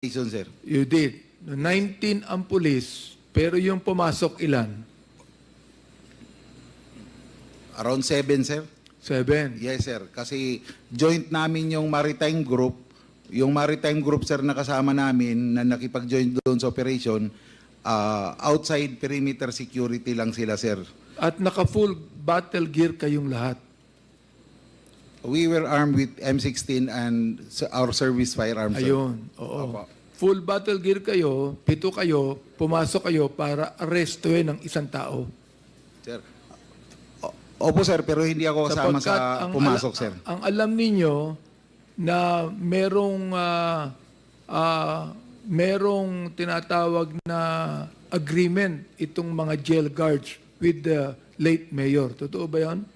Sir. You did. 19 ang pulis, pero yung pumasok ilan? Around 7, sir. 7. Yes, sir. Kasi joint namin yung maritime group. Yung maritime group, sir, na kasama namin na nakipag-join doon sa operation, outside perimeter security lang sila, sir. At naka-full battle gear kayong lahat. We were armed with M16 and our service firearms, sir. Ayun. Oo. Opo. Full battle gear kayo, 7 kayo, pumasok kayo para arrestuhin ng isang tao. Sir. Opo, sir, pero hindi ako kasama sa pumasok, sir. Ang alam ninyo na merong tinatawag na agreement itong mga jail guards with the late mayor. Totoo ba yan?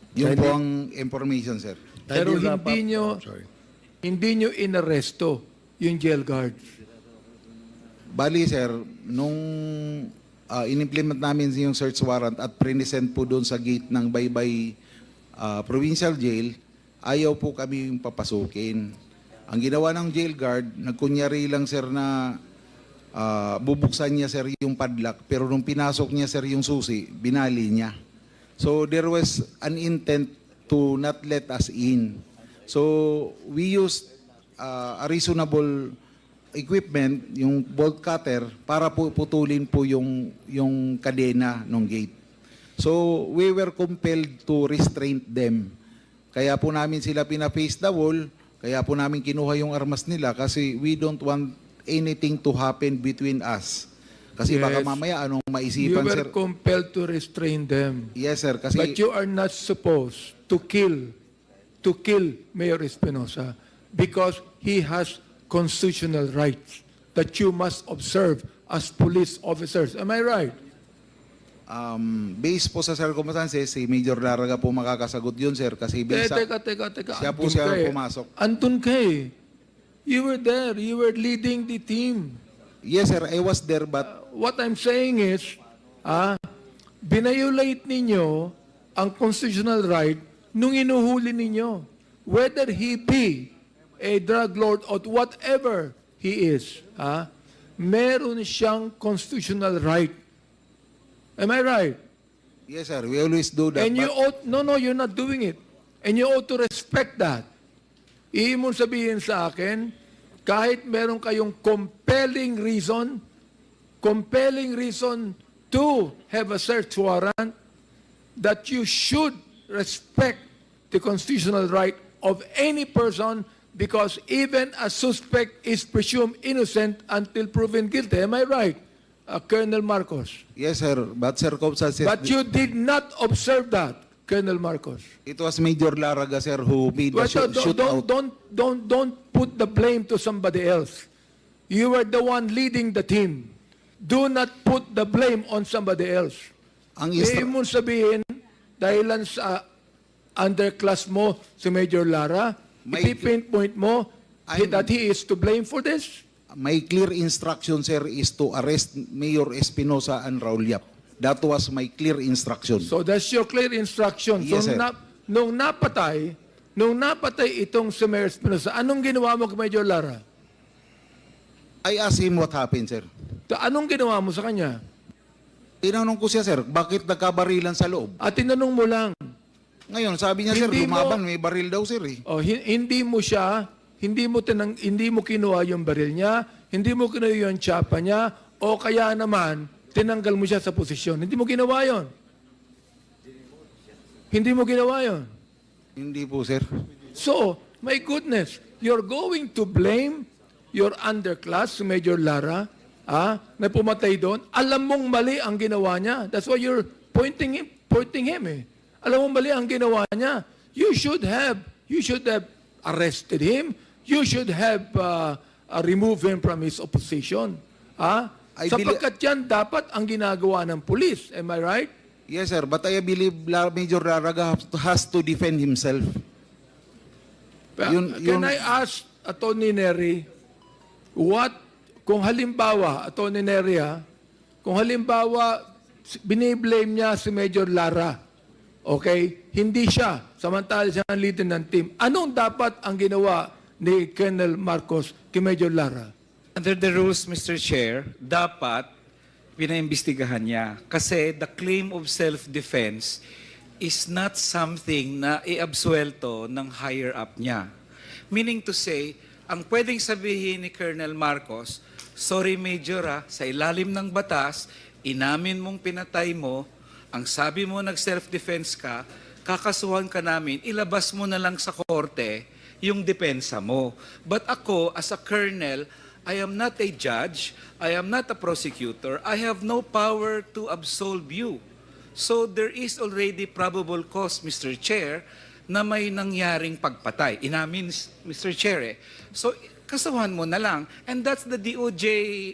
Yun po ang information, sir. Pero hindi nyo inaresto yung jail guards. Bali, sir, nung in-implement namin yung search warrant at present po doon sa gate ng Baybay Provincial Jail, ayaw po kami yung papasukin. Ang ginawa ng jail guard, nagkunyari lang, sir, na bubuksan niya, sir, yung padlock, pero nung pinasok niya, sir, yung susi, binali niya. So there was an intent to not let us in. So we used a reasonable equipment, yung bolt cutter, para po putulin po yung kadena ng gate. So we were compelled to restrain them. Kaya po namin sila pina-face the wall, kaya po namin kinuha yung armas nila kasi we don't want anything to happen between us. Kasi Yes. baka mamaya anong You maisipan, were sir. compelled to restrain them. Yes, sir. Kasi But you are not supposed to kill Mayor Espinosa because he has constitutional rights that you must observe as police officers. Am I right? based po sa circumstances, si Major Laraga po makakasagot yun, sir. Kasi based sa... Teka. Siya po Andun siya ka eh. pumasok. Andun ka eh. You were there. You were leading the team. Yes, sir. I was there, but... What I'm saying is, binayolate ninyo ang constitutional right nung inuhuli ninyo. Whether he be a drug lord or whatever he is, meron siyang constitutional right. Am I right? Yes, sir. We always do that. And you ought, no, you're not doing it. And you ought to respect that. Iimon sabihin sa akin, kahit meron kayong compelling reason to have a search warrant, that you should respect the constitutional right of any person because even a suspect is presumed innocent until proven guilty. Am I right, Colonel Marcos? Yes, sir. But circumstances... But you did not observe that, Colonel Marcos. It was Major Laraga, sir, who made the shootout. Don't put the blame to somebody else. You were the one leading the team. Do not put the blame on somebody else. Ang Hindi mo sabihin, dahilan sa underclass mo si Major Lara, ipipinpoint mo that he is to blame for this? My clear instruction, sir, is to arrest Mayor Espinosa and Raul Yap. That was my clear instruction. So that's your clear instruction. Yes, so sir. Nung napatay itong si Mayor Espinosa, anong ginawa mo kay Major Lara? I asked him what happened, sir. Anong ginawa mo sa kanya? Tinanong ko siya, sir, bakit nagkabarilan sa loob? At tinanong mo lang, Ngayon, sabi niya, sir, Hindi mo- lumaban, may baril daw, sir, eh. hindi mo kinuha yung baril niya, hindi mo kinuha yung tsapa niya, o kaya naman, tinanggal mo siya sa posisyon. Hindi mo ginawa yon. Hindi mo ginawa yon. Hindi po, sir. So, my goodness, you're going to blame your underclass, Major Lara, na pumatay doon. Alam mong mali ang ginawa niya. That's why you're pointing him eh. Alam mong mali ang ginawa niya. You should have arrested him. You should have removed him from his opposition. Sapagkat yan dapat ang ginagawa ng police. Am I right? Yes, sir, but I believe Major Laraga has to defend himself. Can I ask Atty. Neri, kung halimbawa, Atty. Neri, kung halimbawa, biniblame niya si Major Lara, okay? Hindi siya, samantala siya ang leader ng team. Anong dapat ang ginawa ni Colonel Marcos kay Major Lara? Under the rules, Mr. Chair, dapat pinaimbestigahan niya. Kasi the claim of self-defense is not something na iabsuelto ng higher up niya. Meaning to say, ang pwedeng sabihin ni Colonel Marcos, sorry Major sa ilalim ng batas, inamin mong pinatay mo, ang sabi mo nag-self-defense ka, kakasuhan ka namin, ilabas mo na lang sa korte yung depensa mo. But ako, as a colonel, I am not a judge, I am not a prosecutor, I have no power to absolve you. So there is already probable cause, Mr. Chair, na may nangyaring pagpatay. Inamin, Mr. Chair. So kasuhan mo na lang. And that's the DOJ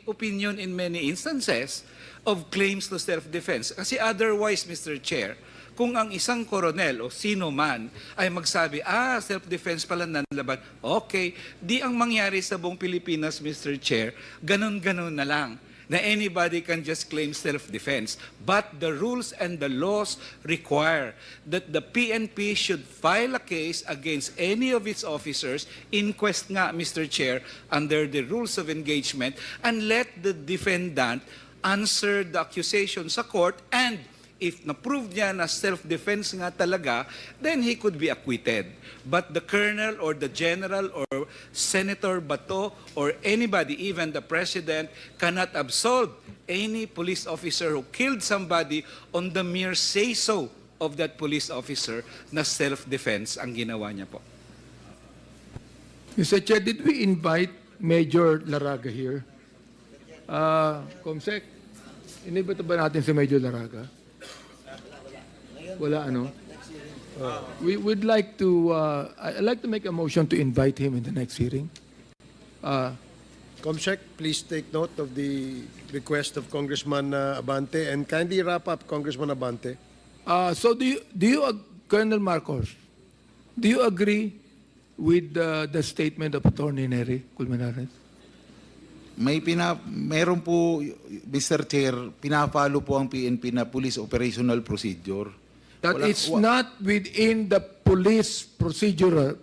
opinion in many instances of claims to self-defense. Kasi otherwise, Mr. Chair, kung ang isang koronel o sino man ay magsabi, self-defense pala nanlaban, okay, di ang mangyari sa buong Pilipinas, Mr. Chair, ganun-ganun na lang, na anybody can just claim self-defense. But the rules and the laws require that the PNP should file a case against any of its officers, inquest nga, Mr. Chair, under the rules of engagement, and let the defendant answer the accusation sa court, and if na-prove niya na self-defense nga talaga, then he could be acquitted. But the colonel or the general or Senator Bato or anybody, even the president, cannot absolve any police officer who killed somebody on the mere say-so of that police officer na self-defense ang ginawa niya po. Mr. Chair, did we invite Major Laraga here? Comsec, inibita ba natin si Major Laraga? Wala, ano? We would like to, I'd like to make a motion to invite him in the next hearing. Comsec, please take note of the request of Congressman Abante and kindly wrap up, Congressman Abante. So Colonel Marcos, do you agree with the statement of Attorney Nery Colmenares? Meron po, Mr. Chair, pinapalo po ang PNP na police operational procedure. That it's not within the police procedure.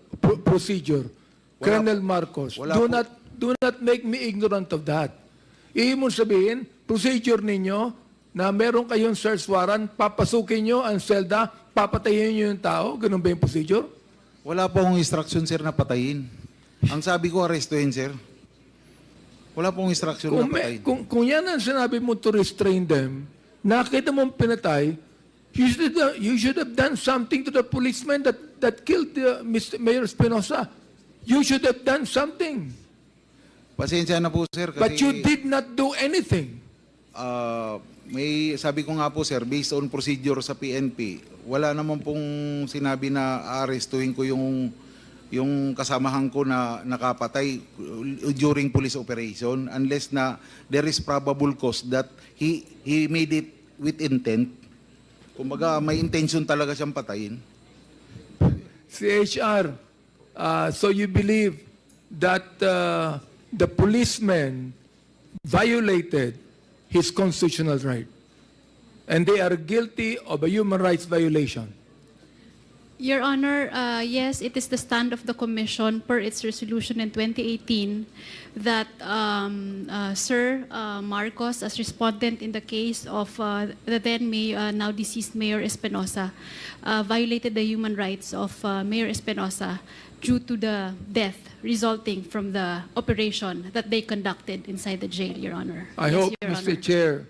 Colonel Marcos, do not make me ignorant of that. Ibig mong sabihin, procedure ninyo na meron kayong search warrant, papasukin nyo ang selda, papatayin nyo yung tao, ganun ba yung procedure? Wala po akong instruction, sir, na patayin. Ang sabi ko, arrestuhin, sir. Wala pong instruction na patayin. Kung yan ang sinabi mo to restrain them, nakita mong pinatay, you should have done something to the policeman that killed Mr. Mayor Espinosa. You should have done something. Pasensya na po, sir. Kasi, But you did not do anything. sabi ko nga po, sir, based on procedure sa PNP, wala naman pong sinabi na arestuhin ko yung kasamahan ko na nakapatay during police operation unless na there is probable cause that he made it with intent. Kumbaga, may intention talaga siyang patayin. CHR, so you believe that the policeman violated his constitutional right and they are guilty of a human rights violation? Your Honor, yes, it is the stand of the Commission per its resolution in 2018 that Sir Marcos, as respondent in the case of the then now deceased Mayor Espinosa, violated the human rights of Mayor Espinosa due to the death resulting from the operation that they conducted inside the jail, Your Honor. I Yes, hope, Your Mr. Honor. Chair,